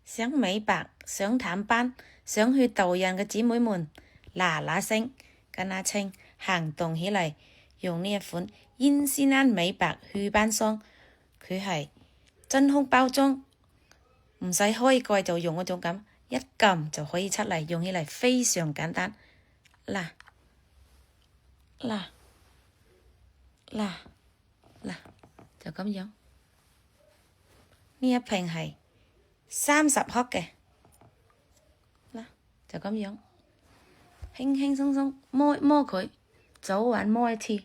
想美白、想淡斑、想去痘印嘅姊妹們，嗱嗱聲跟阿青行動起嚟，用呢一款英詩蘭美白祛斑霜，佢係真空包裝，唔使開蓋就用嗰種咁，一撳就可以出嚟，用起嚟非常簡單。嗱嗱嗱嗱，就咁樣。呢一瓶係30克嘅，嗱就咁樣，輕輕鬆鬆摸摸佢，早晚摸一次。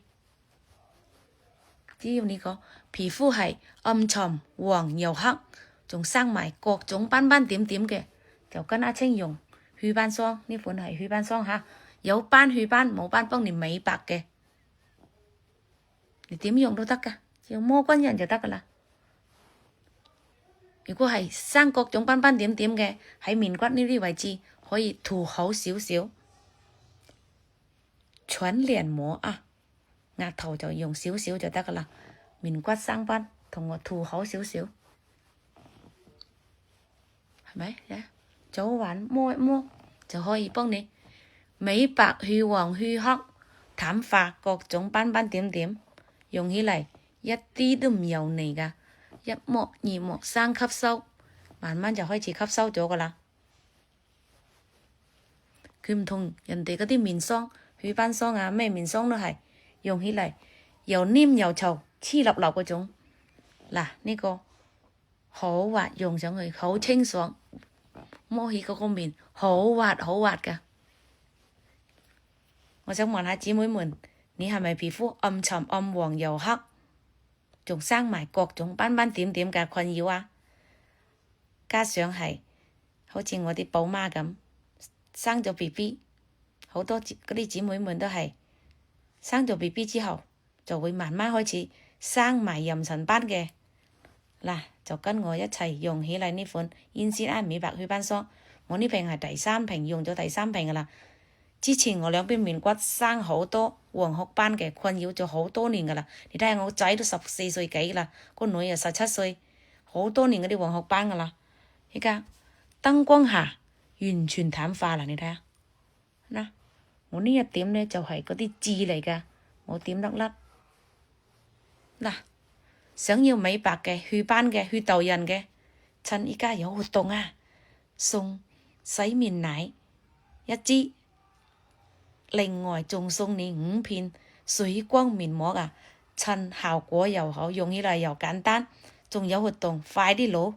只要你個皮膚係暗沉、黃又黑，仲生埋各種斑斑點點嘅，就跟阿青用祛斑霜，呢款係祛斑霜嚇，有斑祛斑，冇斑幫你美白嘅，你點用都得噶，只要摸均勻就得噶啦。如果係生各種斑斑點點嘅，喺面骨呢啲位置可以塗厚少少，全臉膜啊，額頭就用少少就得噶啦。面骨生斑同我塗厚少少，係咪？早晚摸一摸就可以幫你美白、去黃、去黑、淡化各種斑斑點點，用起嚟一啲都唔油膩噶。一摸二摸三吸收，慢慢就開始吸收咗噶啦。佢唔同人哋嗰啲面霜、祛斑霜啊，咩面霜都係用起嚟又黏又稠、黐立立嗰種。嗱，呢個好滑，用上去好清爽，摸起嗰個面好滑好滑噶。我想問下姊妹們，你係咪皮膚暗沉、暗黃又黑，仲生埋各種斑斑點點嘅困擾啊？加上係好似我啲寶媽咁生咗 BB， 好多嗰啲姊妹們都係生咗 BB 之後就會慢慢開始生埋妊娠斑嘅。嗱，就跟我一齊用起嚟呢款英詩蘭美白祛斑霜。我呢瓶係第3瓶，用咗第3瓶噶啦。之前我兩邊面骨生好多黃褐斑嘅，困擾咗好多年噶啦。你睇下我仔都14歲幾啦，個女又17歲，好多年嗰啲黃褐斑噶啦。依家燈光下完全淡化啦，你睇下。嗱，我呢一點呢就係嗰啲痣嚟噶，冇點得甩。嗱，想要美白嘅、祛斑嘅、祛痘印嘅，趁依家有活動啊，送洗面奶1支。另外仲送你5片水光面膜啊，趁效果又好，用起嚟又簡單，仲有活動，快啲攞！